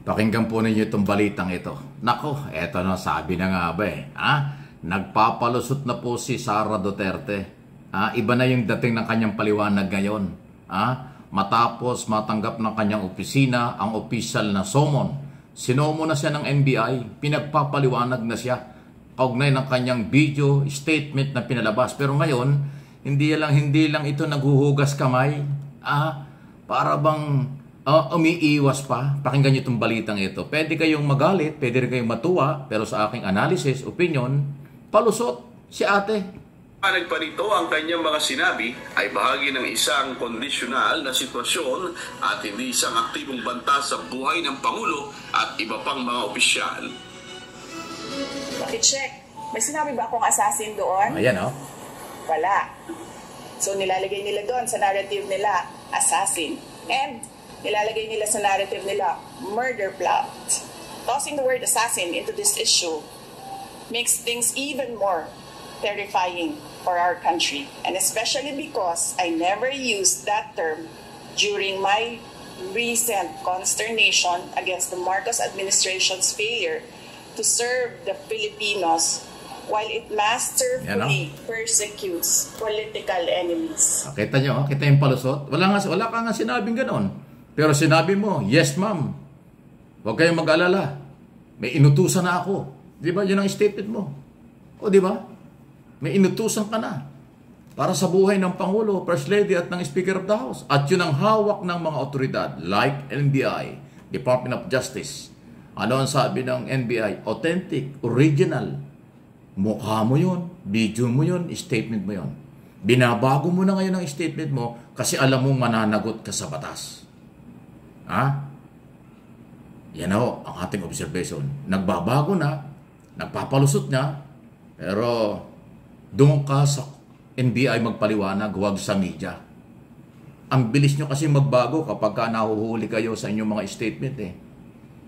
Pakinggan po ninyo itong balitang ito. Nako, eto na, sabi na nga ba eh. Nagpapalusot na po si Sara Duterte. Iba na yung dating ng kanyang paliwanag ngayon. Matapos matanggap ng kanyang opisina ang official na summon. Sinomo na siya ng NBI, pinagpapaliwanag na siya. Kaugnay ng kanyang video statement na pinalabas. Pero ngayon, hindi lang ito naghuhugas kamay. Para bang umiiwas pa. Pakinggan niyo itong balitang ito. Pwede kayong magalit, pwede rin kayong matuwa, pero sa aking analysis, opinion, palusot si ate. Nagparito ang kanyang mga sinabi ay bahagi ng isang kondisyonal na sitwasyon at hindi isang aktibong banta sa buhay ng Pangulo at iba pang mga opisyal. Paki-check. May sinabi ba akong assassin doon? Ayan o. Wala. So nilalagay nila doon sa narrative nila, assassin. And nilalagay nila sa narrative nila, murder plot. Tossing the word assassin into this issue makes things even more terrifying for our country. And especially because I never used that term during my recent consternation against the Marcos administration's failure to serve the Filipinos while it masterfully persecutes political enemies. Kita nyo, kita yung palusot. Wala ka nga sinabing ganon. Pero sinabi mo, yes ma'am, huwag kayong mag-alala. May inutusan na ako. Di ba? Yun ang statement mo. O di ba? May inutusan ka na. Para sa buhay ng Pangulo, First Lady at ng Speaker of the House. At yun ang hawak ng mga otoridad like NBI, Department of Justice. Ano ang sabi ng NBI? Authentic, original. Mukha mo yun, video mo yun, statement mo yun. Binabago mo na ngayon ang statement mo kasi alam mong mananagot ka sa batas. Yan o, ang ating observation. Nagbabago na, nagpapalusot na, pero doon ka sa NBI magpaliwanag, huwag sa media. Ang bilis nyo kasi magbago kapag ka nahuhuli kayo sa inyong mga statement eh.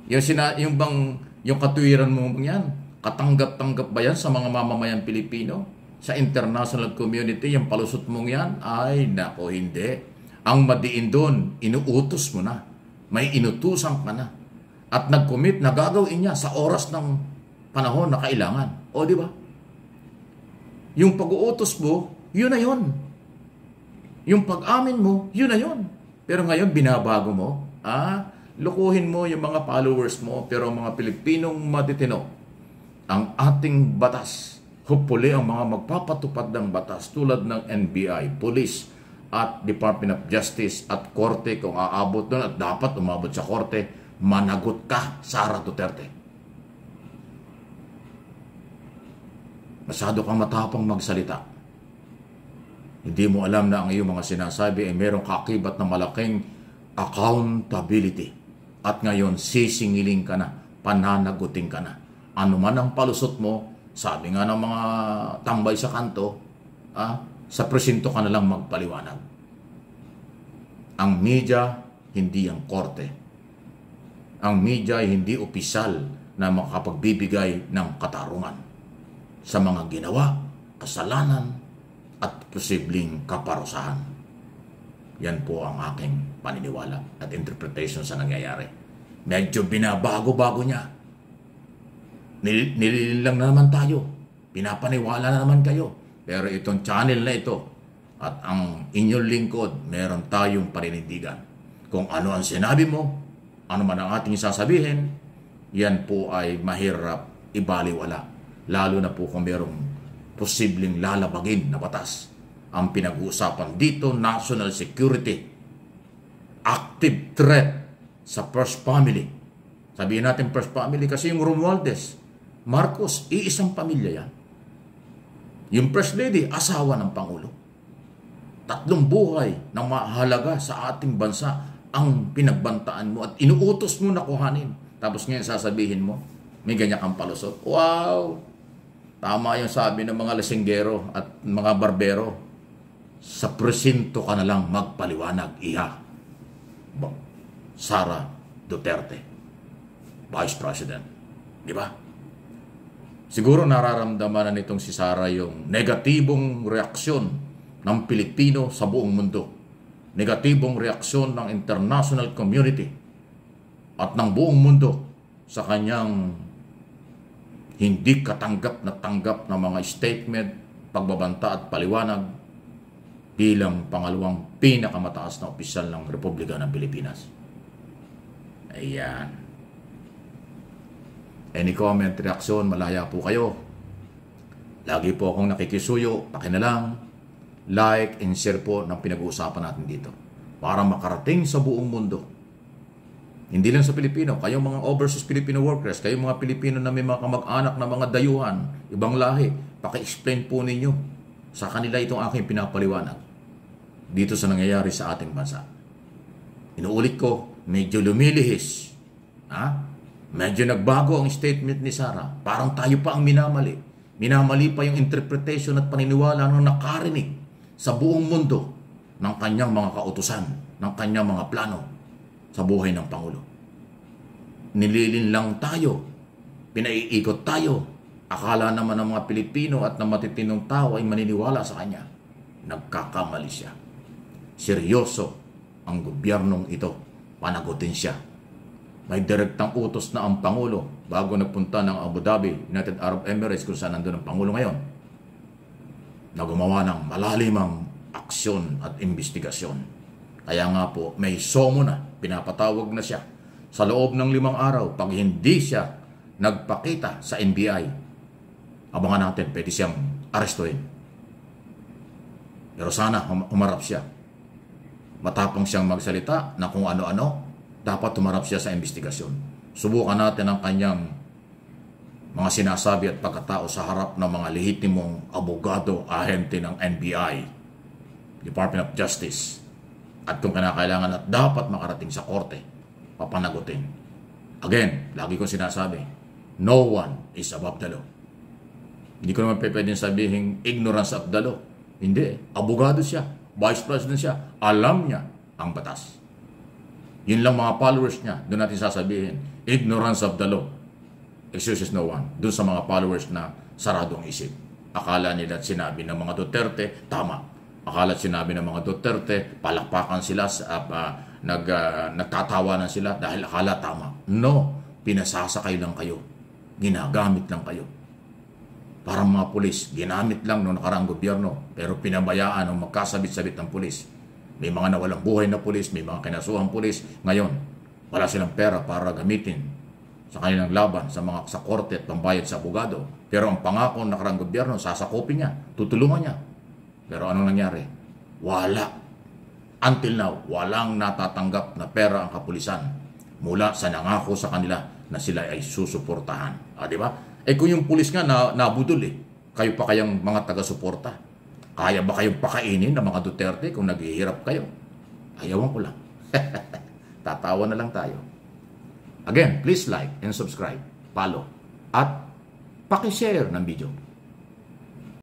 Yung katuwiran mo yan, katanggap-tanggap ba yan sa mga mamamayan Pilipino? Sa international community, yung palusot mong yan? Ay, nako, hindi. Ang madiin doon, inuutos mo na. May inutusan ka na. At nag-commit na gagawin niya sa oras ng panahon na kailangan. O, di ba? Yung pag-uutos mo, yun na yun. Yung pag-amin mo, yun na yun. Pero ngayon, binabago mo. Lukuhin mo yung mga followers mo, pero mga Pilipinong matitino, ang ating batas, hopefully ang mga magpapatupad ng batas tulad ng NBI, Police, at Department of Justice at Korte kung aabot doon at dapat umabot sa Korte, managot ka, Sara Duterte. Masyado kang matapang magsalita. Hindi mo alam na ang iyong mga sinasabi ay merong kakibat na malaking accountability. At ngayon, sisingiling ka na, pananagutin ka na. Ano man ang palusot mo, sabi nga ng mga tambay sa kanto, sa presinto ka na lang magpaliwanag. Ang media, hindi ang korte. Ang media ay hindi opisyal na makapagbibigay ng katarungan sa mga ginawa, kasalanan, at posibleng kaparusahan. Yan po ang aking paniniwala at interpretation sa nangyayari. Medyo binabago-bago niya. Nililang na naman tayo. Pinapaniwala na naman kayo. Pero itong channel na ito at ang inyong lingkod, meron tayong paninindigan. Kung ano ang sinabi mo, ano man ang ating sasabihin, yan po ay mahirap ibaliwala. Lalo na po kung merong posibleng lalabagin na batas. Ang pinag-uusapan dito, national security, active threat sa first family. Sabihin natin first family kasi yung Romualdez, Marcos, iisang pamilya yan. Yung First Lady, asawa ng Pangulo. 3 buhay na mahalaga sa ating bansa ang pinagbantaan mo at inuutos mo na kuhanin. Tapos ngayon sasabihin mo, may ganyan kang palusot. Wow! Tama yung sabi ng mga lasinggero at mga barbero. Sa presinto ka na lang magpaliwanag, iha. Sara Duterte, Vice President. Di ba? Siguro nararamdaman na nitong si Sara yung negatibong reaksyon ng Pilipino sa buong mundo. Negatibong reaksyon ng international community. at ng buong mundo sa kanyang hindi katanggap na tanggap na mga statement, pagbabanta at paliwanag bilang pangalawang pinakamataas na opisyal ng Republika ng Pilipinas. Ayan. Any comment, reaksyon, malaya po kayo. Lagi po akong nakikisuyo, pakinalang, like and share po ng pinag-uusapan natin dito para makarating sa buong mundo. Hindi lang sa Pilipino, kayong mga overseas Filipino workers, kayong mga Pilipino na may mga kamag-anak na mga dayuhan, ibang lahi, paki-explain po ninyo sa kanila itong aking pinapaliwanag dito sa nangyayari sa ating bansa. Inuulit ko, medyo lumilihis. Medyo nagbago ang statement ni Sara. Parang tayo pa ang minamali. Minamali pa yung interpretation at paniniwala ng nakarinig sa buong mundo ng kanyang mga kautusan, ng kanyang mga plano sa buhay ng Pangulo. Nililin lang tayo, pinaiikot tayo. Akala naman ng mga Pilipino at ng matitinong tao ay maniniwala sa kanya. Nagkakamali siya. Seryoso ang gobyernong ito. Panagutin siya. May direktang utos na ang Pangulo bago nagpunta ng Abu Dhabi, United Arab Emirates, kung saan nandun ang Pangulo ngayon, na gumawa ng malalimang aksyon at investigasyon. Kaya nga po, may SOMO na, pinapatawag na siya. Sa loob ng 5 araw, pag hindi siya nagpakita sa NBI, abangan natin, pwede siyang arestuhin. Pero sana humarap siya. Matapang siyang magsalita na kung ano-ano, dapat humarap siya sa investigasyon. Subukan natin ang kanyang mga sinasabi at pagkatao sa harap ng mga lehitimong abogado, ahente ng NBI, Department of Justice. At kung kinakailangan at dapat makarating sa korte, papanagutin. Again, lagi kong sinasabi, no one is above the law. Hindi ko naman pwedeng sabihin ignorance of the law. Hindi. Abogado siya. Vice President siya. Alam niya ang batas. Yun lang mga followers niya. Doon natin sasabihin, ignorance of the law excuses no one. Doon sa mga followers na sarado ang isip. Akala nila at sinabi ng mga Duterte, tama. Akala at sinabi ng mga Duterte, palakpakan sila, nagtatawanan sila dahil akala tama. No, pinasasakay lang kayo. Ginagamit lang kayo. Parang mga pulis, ginamit lang noong nakaraang gobyerno, pero pinabayaan ng magkasabit-sabit ng pulis. May mga nawalang buhay na pulis, may mga kinasuhang pulis. Ngayon, wala silang pera para gamitin sa kanilang laban sa korte at pambayad sa abogado. Pero ang pangako ng nakaraang gobyerno, sasakopin niya, tutulungan niya. Pero anong nangyari? Wala. Until now, walang natatanggap na pera ang kapulisan mula sa nangako sa kanila na sila ay susuportahan. Di ba? Kung yung pulis nga nabudol kayo pa kayang mga taga-suporta. Kaya ba kayong pakainin ng mga Duterte kung naghihirap kayo? Ayawan ko lang. Tatawa na lang tayo. Again, please like and subscribe, follow, at pakishare ng video.